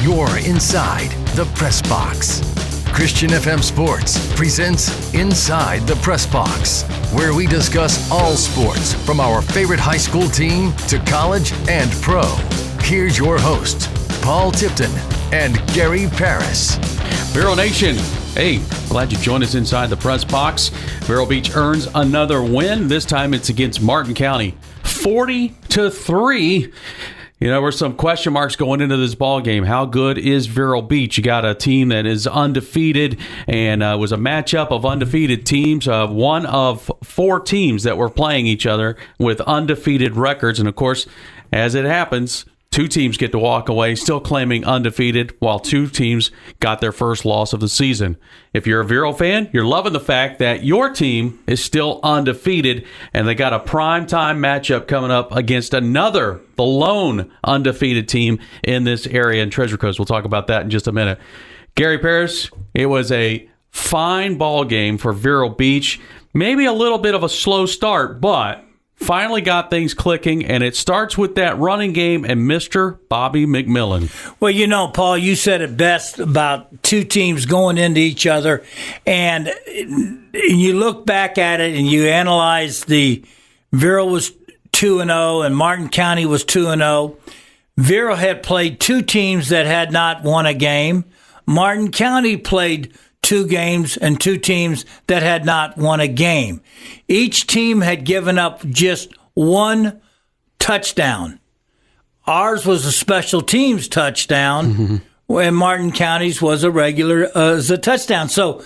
You're inside the press box. Christian FM Sports presents Inside the Press Box, where we discuss all sports from our favorite high school team to college and pro. Here's your hosts, Paul Tipton and Gary Paris. Vero Nation, hey, glad you joined us inside the press box. Vero Beach earns another win. This time it's against Martin County, 40-3. You know, there's some question marks going into this ball game. How good is Vero Beach? You got a team that is undefeated, and it was a matchup of undefeated teams. One of four teams that were playing each other with undefeated records. And, of course, as it happens, two teams get to walk away still claiming undefeated, while two teams got their first loss of the season. If you're a Vero fan, you're loving the fact that your team is still undefeated, and they got a primetime matchup coming up against the lone undefeated team in this area in Treasure Coast. We'll talk about that in just a minute. Gary Paris, it was a fine ball game for Vero Beach. Maybe a little bit of a slow start, but finally got things clicking, and it starts with that running game and Mr. Bobby McMillan. Well, you know, Paul, you said it best about two teams going into each other, and you look back at it and you analyze the Vero was 2-0 and Martin County was 2-0. Vero had played two teams that had not won a game. Martin County played two games and two teams that had not won a game. Each team had given up just one touchdown. Ours was a special teams touchdown, and Martin County's was a touchdown. So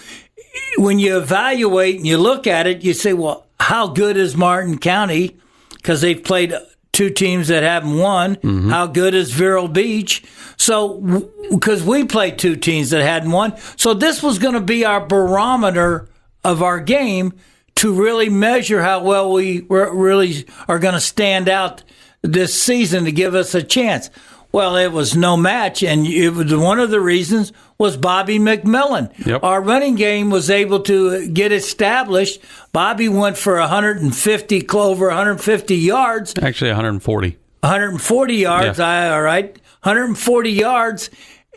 when you evaluate and you look at it, you say, well, how good is Martin County? Because they've played two teams that haven't won. How good is Vero Beach? So, because we played two teams that hadn't won. So this was going to be our barometer of our game to really measure how well we really are going to stand out this season to give us a chance. Well, it was no match, and it was one of the reasons was Bobby McMillan. Yep. Our running game was able to get established. Bobby went for 150 yards. Actually, 140. 140 yards, yeah. All right. 140 yards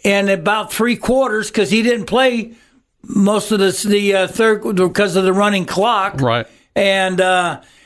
and about three quarters because he didn't play most of the third because of the running clock. Right. And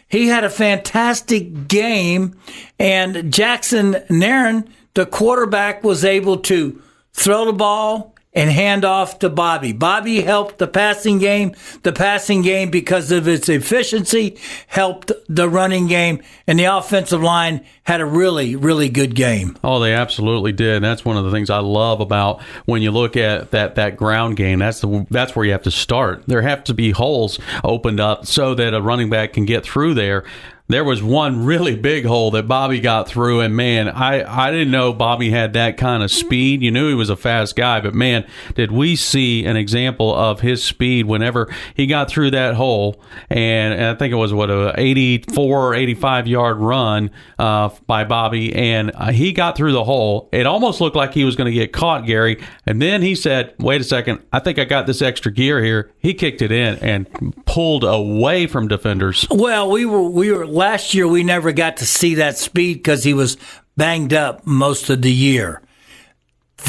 he had a fantastic game. And Jackson Nairn, the quarterback, was able to throw the ball and hand off to Bobby. Bobby helped the passing game. The passing game, because of its efficiency, helped the running game. And the offensive line had a really, really good game. Oh, they absolutely did. And that's one of the things I love about when you look at that ground game. That's where you have to start. There have to be holes opened up so that a running back can get through there. There was one really big hole that Bobby got through, and man, I didn't know Bobby had that kind of speed. You knew he was a fast guy, but man, did we see an example of his speed whenever he got through that hole. And I think it was, a 84 or 85-yard run by Bobby, and he got through the hole. It almost looked like he was going to get caught, Gary, and then he said, wait a second, I think I got this extra gear here. He kicked it in and pulled away from defenders. Well, we were last year, we never got to see that speed because he was banged up most of the year.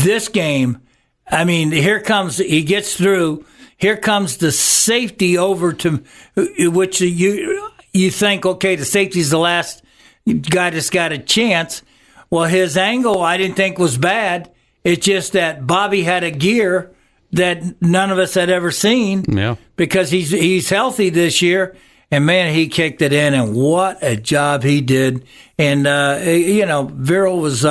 This game, I mean, he gets through. Here comes the safety over to which you think, okay, the safety's the last guy that's got a chance. Well, his angle I didn't think was bad. It's just that Bobby had a gear that none of us had ever seen. Yeah. Because he's healthy this year. And, man, he kicked it in, and what a job he did. And, Vero was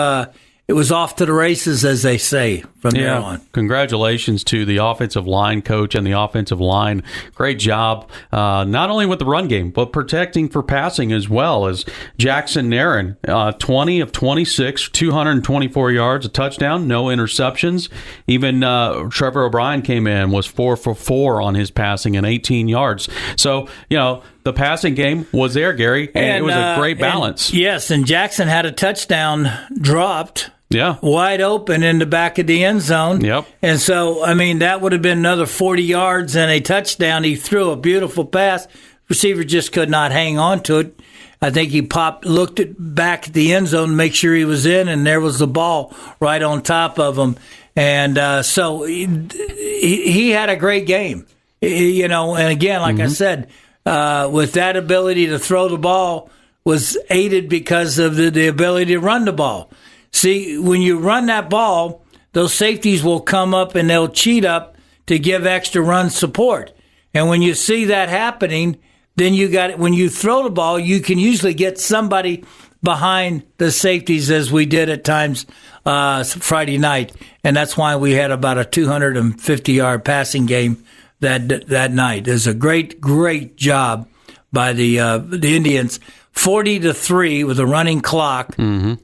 it was off to the races, as they say, from there on. Congratulations to the offensive line coach and the offensive line. Great job, not only with the run game, but protecting for passing as well. As Jackson Nairn, 20 of 26, 224 yards, a touchdown, no interceptions. Even Trevor O'Brien came in, was 4 for 4 on his passing and 18 yards. So, the passing game was there, Gary, and it was a great balance. And Jackson had a touchdown dropped. Yeah. Wide open in the back of the end zone. Yep. And so, I mean, that would have been another 40 yards and a touchdown. He threw a beautiful pass. Receiver just could not hang on to it. I think he looked back at the end zone to make sure he was in, and there was the ball right on top of him. And so he had a great game, and again, like I said, with that ability to throw the ball was aided because of the ability to run the ball. See, when you run that ball, those safeties will come up and they'll cheat up to give extra run support. And when you see that happening, then when you throw the ball, you can usually get somebody behind the safeties, as we did at times Friday night. And that's why we had about a 250-yard passing game that night. It was a great job by the Indians. 40-3 with a running clock. Mm-hmm.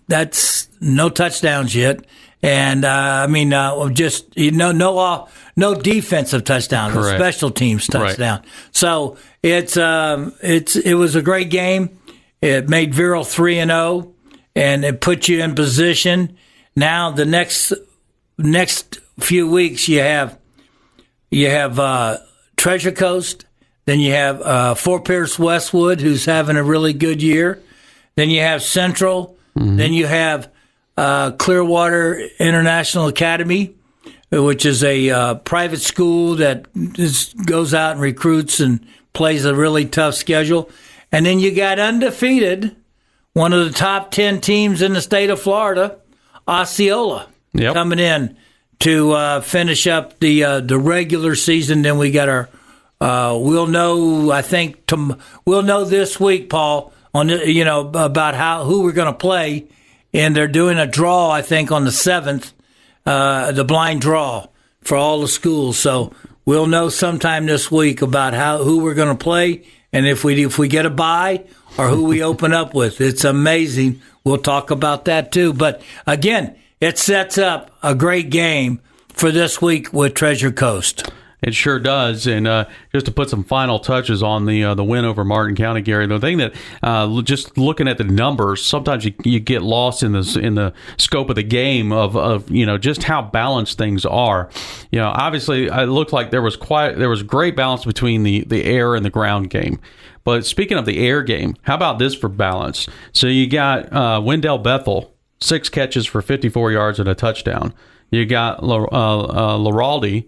That's no touchdowns yet, and just no defensive touchdown, Correct. Special teams touchdown. Right. So it was a great game. It made Vero 3-0, and it put you in position. Now the next few weeks you have Treasure Coast. Then you have Fort Pierce Westwood, who's having a really good year. Then you have Central. Mm-hmm. Then you have Clearwater International Academy, which is a private school that goes out and recruits and plays a really tough schedule. And then you got undefeated, one of the top 10 teams in the state of Florida, Osceola, coming in to finish up the regular season. Then we got our we'll know. I think we'll know this week, Paul, on about who we're going to play, and they're doing a draw. I think on the 7th, the blind draw for all the schools. So we'll know sometime this week about who we're going to play, and if we get a bye or who we open up with. It's amazing. We'll talk about that too. But again, it sets up a great game for this week with Treasure Coast. It sure does, and just to put some final touches on the win over Martin County, Gary. The thing that just looking at the numbers, sometimes you get lost in the scope of the game of just how balanced things are. Obviously, it looked like there was great balance between the air and the ground game. But speaking of the air game, how about this for balance? So you got Wendell Bethel, 6 catches for 54 yards and a touchdown. You got Laraldi,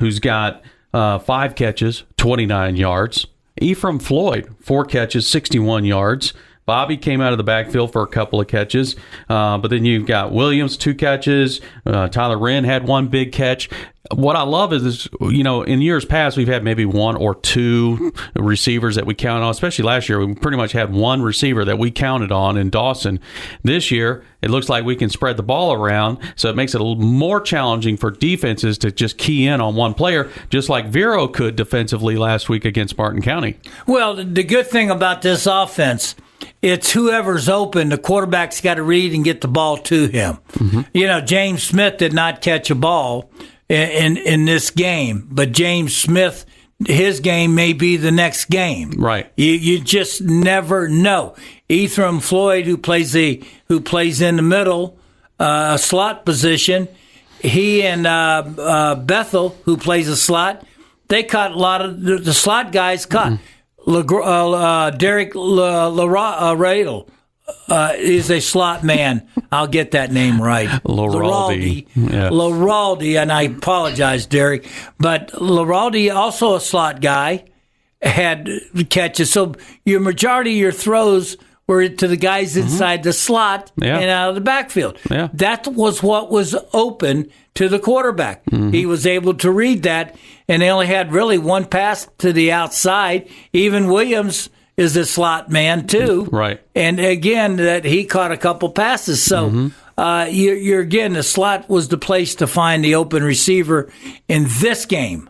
who's got 5 catches, 29 yards. Ephraim Floyd, 4 catches, 61 yards. Bobby came out of the backfield for a couple of catches. But then you've got Williams, 2 catches. Tyler Wren had 1 big catch. What I love is, in years past, we've had maybe 1 or 2 receivers that we count on. Especially last year, we pretty much had 1 receiver that we counted on in Dawson. This year, it looks like we can spread the ball around, so it makes it a little more challenging for defenses to just key in on one player, just like Vero could defensively last week against Martin County. Well, the good thing about this offense, it's whoever's open, the quarterback's got to read and get the ball to him. Mm-hmm. James Smith did not catch a ball in this game, but James Smith, his game may be the next game. Right. You just never know. Ephraim Floyd, who plays in the middle, slot position, he and Bethel, who plays a slot, they caught a lot of the slot guys caught. Mm-hmm. Derek Radel is a slot man. I'll get that name right. Laraldi. Yeah. Laraldi, and I apologize, Derek. But Laraldi, also a slot guy, had catches. So your majority of your throws were to the guys inside the slot and out of the backfield. Yeah. That was what was open to the quarterback. Mm-hmm. He was able to read that, and they only had really 1 pass to the outside. Even Williams is a slot man too, right? And again, that he caught a couple passes. So you're again, the slot was the place to find the open receiver in this game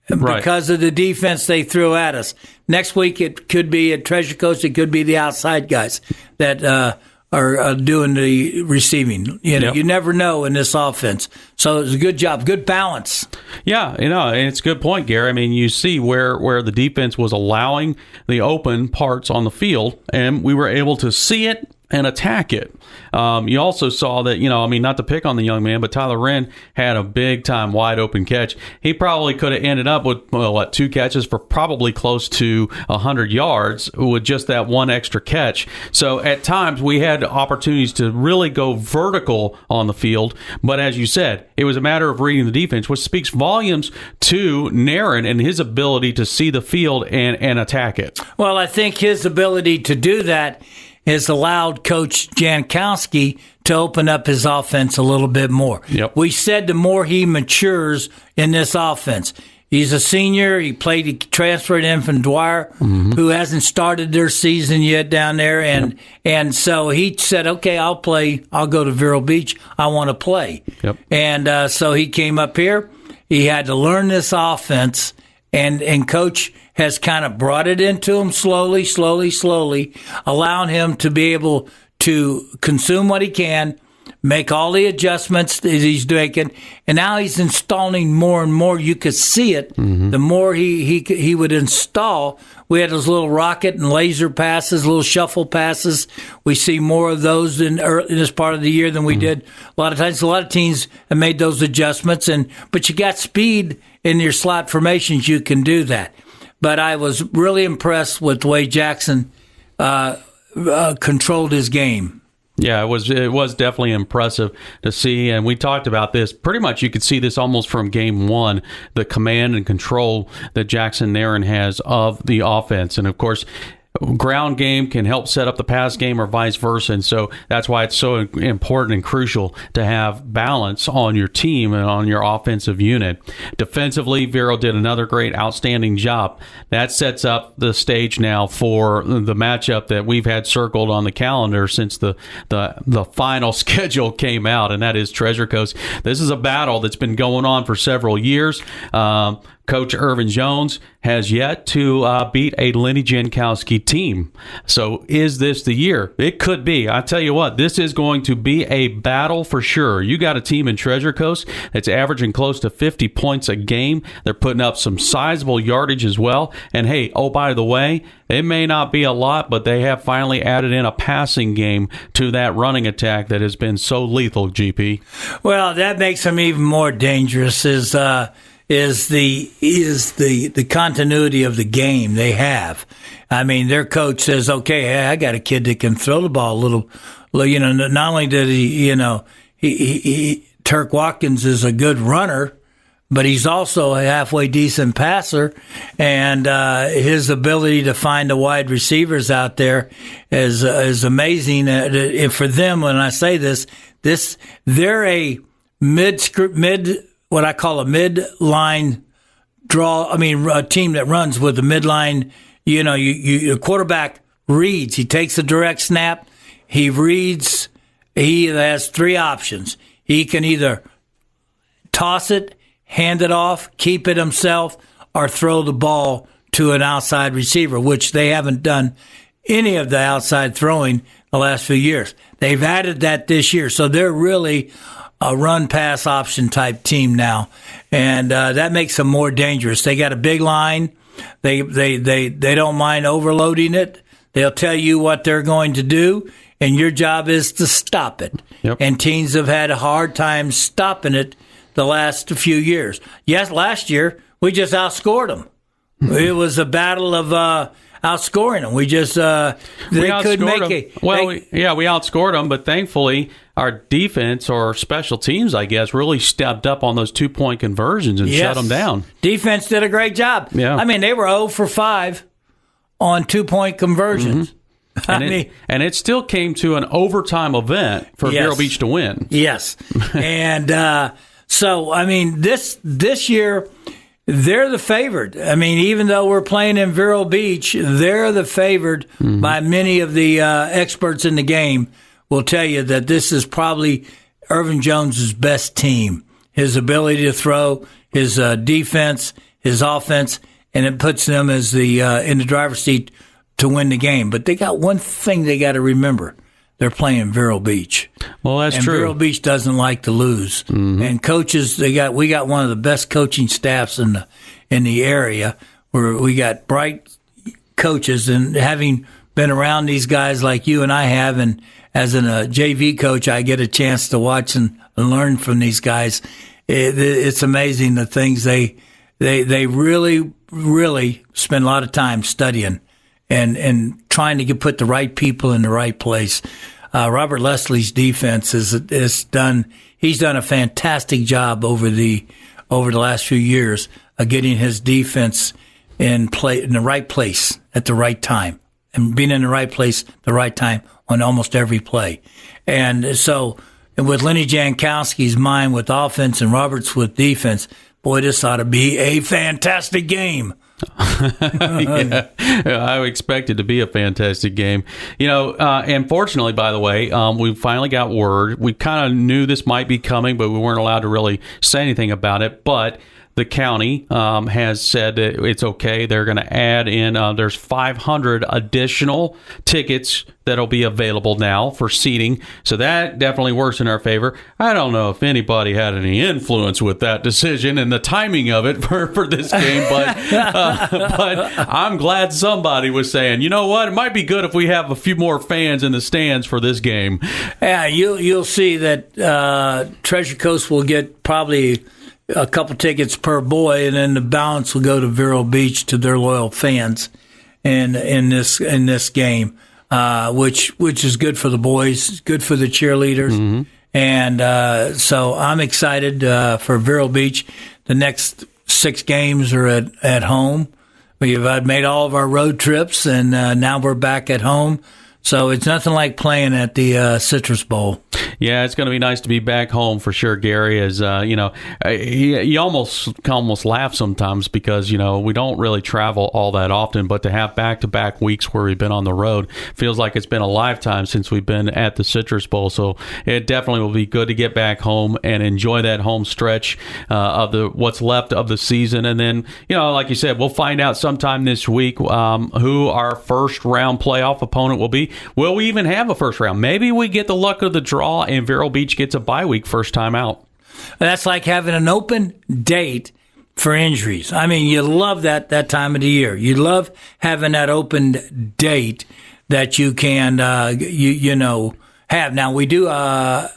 because of the defense they threw at us. Next week it could be at Treasure Coast. It could be the outside guys that are doing the receiving. You never know in this offense. So it was a good job, good balance. Yeah, and it's a good point, Gary. I mean, you see where the defense was allowing the open parts on the field, and we were able to see it and attack it. You also saw that, not to pick on the young man, but Tyler Wren had a big-time wide-open catch. He probably could have ended up with, 2 catches for probably close to 100 yards with just that one extra catch. So at times we had opportunities to really go vertical on the field, but as you said, it was a matter of reading the defense, which speaks volumes to Naren and his ability to see the field and attack it. Well, I think his ability to do that has allowed Coach Jankowski to open up his offense a little bit more. Yep. We said the more he matures in this offense. He's a senior. He transferred in from Dwyer, who hasn't started their season yet down there. And so he said, okay, I'll play. I'll go to Vero Beach. I want to play. Yep. And so he came up here. He had to learn this offense, and Coach has kind of brought it into him slowly, allowing him to be able to consume what he can, make all the adjustments that he's making, and now he's installing more and more. You could see it. The more he would install. We had those little rocket and laser passes, little shuffle passes. We see more of those in this part of the year than we did a lot of times. A lot of teams have made those adjustments, but you got speed in your slot formations. You can do that. But I was really impressed with the way Jackson controlled his game. Yeah, it was definitely impressive to see, and we talked about this. Pretty much you could see this almost from game one, the command and control that Jackson Naren has of the offense. And, of course, ground game can help set up the pass game or vice versa, and so that's why it's so important and crucial to have balance on your team and on your offensive unit. Defensively, Vero did another great, outstanding job. That sets up the stage now for the matchup that we've had circled on the calendar since the final schedule came out, and that is Treasure Coast. This is a battle that's been going on for several years. Coach Irvin Jones has yet to beat a Lenny Jankowski team. So is this the year? It could be. I tell you what, this is going to be a battle for sure. You got a team in Treasure Coast that's averaging close to 50 points a game. They're putting up some sizable yardage as well. And hey, oh, by the way, it may not be a lot, but they have finally added in a passing game to that running attack that has been so lethal, GP. Well, that makes them even more dangerous is the continuity of the game they have. I mean, their coach says, okay, hey, I got a kid that can throw the ball a little, not only did he Turk Watkins is a good runner, but he's also a halfway decent passer, and his ability to find the wide receivers out there is amazing. For them, when I say this, they're a what I call a midline draw. I mean, a team that runs with the midline. The quarterback reads. He takes a direct snap. He reads. He has 3 options. He can either toss it, hand it off, keep it himself, or throw the ball to an outside receiver, which they haven't done any of the outside throwing the last few years. They've added that this year, so they're really a run-pass option type team now, and that makes them more dangerous. They got a big line. They don't mind overloading it. They'll tell you what they're going to do, and your job is to stop it. Yep. And teams have had a hard time stopping it the last few years. Yes, last year we just outscored them. It was a battle of outscoring them. We just they couldn't make it. Well, we outscored them, but thankfully our defense or special teams, I guess, really stepped up on those 2-point conversions and shut them down. Defense did a great job. Yeah. I mean, they were 0 for 5 on 2-point conversions. And it still came to an overtime event for Vero Beach to win. Yes. And so, I mean, this year, they're the favored. I mean, even though we're playing in Vero Beach, they're the favored by many of the experts in the game. Will tell you that this is probably Irvin Jones's best team. His ability to throw, his defense, his offense, and it puts them as in the driver's seat to win the game. But they got one thing they got to remember: they're playing Vero Beach. Well, that's and true. Vero Beach doesn't like to lose. And coaches, we got one of the best coaching staffs in the area, where we got bright coaches, and having been around these guys like you and I have, and as a JV coach, I get a chance to watch and learn from these guys. It's amazing the things they really, really spend a lot of time studying and trying to put the right people in the right place. Robert Leslie's defense is done. He's done a fantastic job over the last few years of getting his defense in the right place at the right time and being in the right place at the right time on almost every play. And so with Lenny Jankowski's mind with offense and Roberts with defense, boy, this ought to be a fantastic game. Yeah, I expect it to be a fantastic game. And fortunately, by the way, we finally got word. We kind of knew this might be coming, but we weren't allowed to really say anything about it. But the county has said that it's okay. They're going to add in, there's 500 additional tickets that'll be available now for seating. So that definitely works in our favor. I don't know if anybody had any influence with that decision and the timing of it for this game, but I'm glad somebody was saying, you know what, it might be good if we have a few more fans in the stands for this game. Yeah, you'll see that Treasure Coast will get probably a couple tickets per boy, and then the balance will go to Vero Beach to their loyal fans in this game, which is good for the boys, good for the cheerleaders, mm-hmm. And so I'm excited for Vero Beach. The next 6 games are at home. We've made all of our road trips, and now we're back at home. So it's nothing like playing at the Citrus Bowl. Yeah, it's going to be nice to be back home for sure, Gary. As you almost laugh sometimes because we don't really travel all that often, but to have back-to-back weeks where we've been on the road feels like it's been a lifetime since we've been at the Citrus Bowl. So it definitely will be good to get back home and enjoy that home stretch of what's left of the season. And then like you said, we'll find out sometime this week who our first round playoff opponent will be. Will we even have a first round? Maybe we get the luck of the draw and Vero Beach gets a bye week first time out. That's like having an open date for injuries. I mean, you love that time of the year. You love having that open date that you can, have. Now, we do, I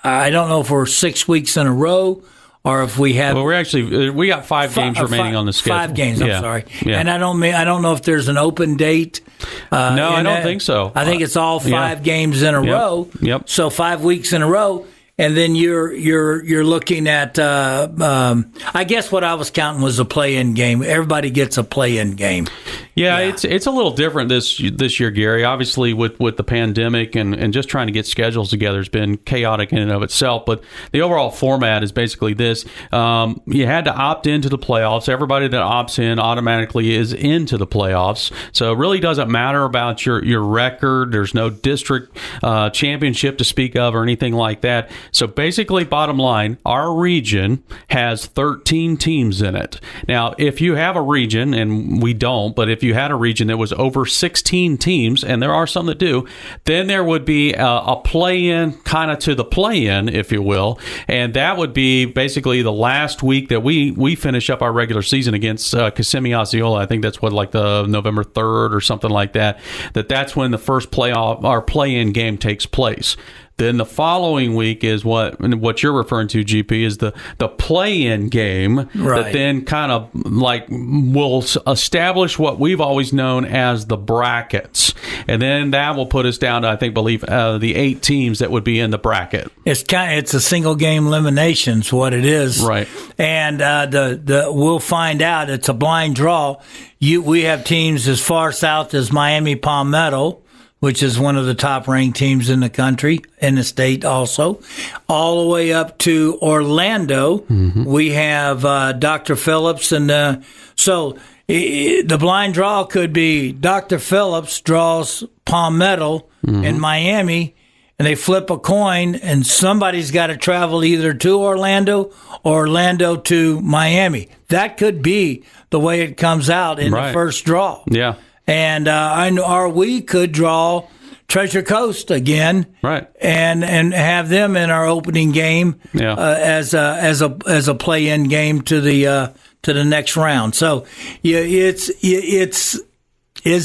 don't know if we're 6 weeks in a row or if we have. Well, we got 5 games remaining on the schedule. 5 games, I'm sorry. Yeah. And I don't know if there's an open date. No, I don't think so. I think it's all 5 games in a row. Yep. So 5 weeks in a row, and then you're looking at. I guess what I was counting was a play-in game. Everybody gets a play-in game. Yeah, it's a little different this year, Gary. Obviously, with the pandemic and just trying to get schedules together has been chaotic in and of itself. But the overall format is basically this: you had to opt into the playoffs. Everybody that opts in automatically is into the playoffs. So it really doesn't matter about your record. There's no district championship to speak of or anything like that. So basically, bottom line, our region has 13 teams in it. Now, if you have a region, and we don't, but if you had a region that was over 16 teams, and there are some that do, then there would be a play-in, kind of to the play-in, if you will, and that would be basically the last week that we finish up our regular season against Kissimmee Osceola. I think that's like the November 3rd or something like that. That's when the first play-in game takes place. Then the following week is what you're referring to, GP, is the play-in game right. That then kind of like will establish what we've always known as the brackets, and then that will put us down to the 8 teams that would be in the bracket. It's a single game elimination is what it is, right? And we'll find out. It's a blind draw. We have teams as far south as Miami Palmetto, which is one of the top-ranked teams in the country, in the state also, all the way up to Orlando. Mm-hmm. We have Dr. Phillips. And so the blind draw could be Dr. Phillips draws Palmetto and Miami, and they flip a coin, and somebody's got to travel either to Orlando or Orlando to Miami. That could be the way it comes out in the first draw. Yeah. And we could draw Treasure Coast again, right? And have them in our opening game, as a play-in game to the next round. So is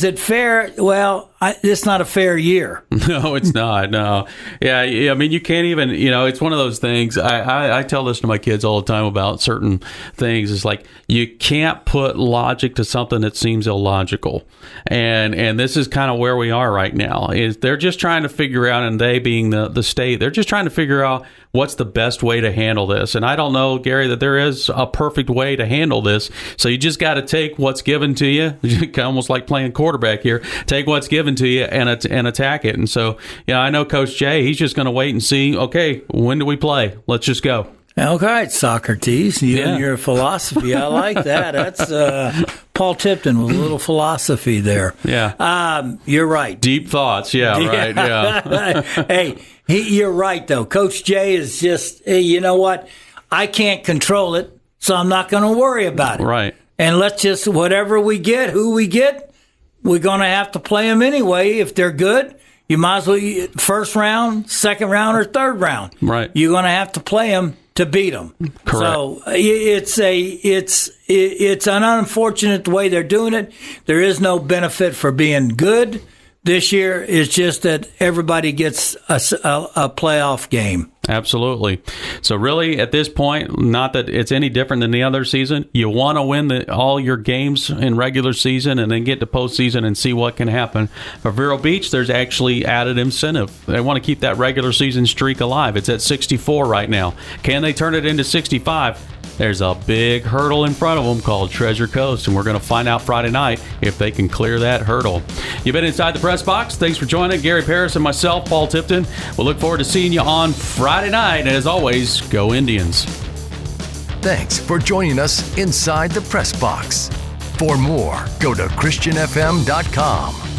it fair? Well, it's not a fair year. No, it's not. No. Yeah, I mean, you can't even, it's one of those things. I tell this to my kids all the time about certain things. It's like you can't put logic to something that seems illogical. And this is kind of where we are right now. Is they're just trying to figure out, and they being the state, they're just trying to figure out what's the best way to handle this. And I don't know, Gary, that there is a perfect way to handle this. So you just got to take what's given to you, almost like playing quarterback here. Take what's given to you and attack it. And so, I know Coach Jay, he's just going to wait and see, okay, when do we play? Let's just go. Okay, Socrates, and your philosophy. I like that. That's Paul Tipton with a little philosophy there. Yeah. You're right. Deep thoughts. Yeah, right. Yeah. Hey, you're right, though. Coach Jay is just, hey, you know what? I can't control it, so I'm not going to worry about it. Right. And let's just, whatever we get, who we get, we're going to have to play them anyway. If they're good, you might as well, first round, second round, or third round. Right. You're going to have to play them to beat them. Correct. So it's an unfortunate way they're doing it. There is no benefit for being good this year. It's just that everybody gets a playoff game. Absolutely. So really, at this point, not that it's any different than the other season, you want to win all your games in regular season and then get to postseason and see what can happen. For Vero Beach, there's actually added incentive. They want to keep that regular season streak alive. It's at 64 right now. Can they turn it into 65? There's a big hurdle in front of them called Treasure Coast, and we're going to find out Friday night if they can clear that hurdle. You've been Inside the Press Box. Thanks for joining Gary Parrish and myself, Paul Tipton. We'll look forward to seeing you on Friday night, and as always, go Indians. Thanks for joining us inside the Press Box. For more, go to ChristianFM.com.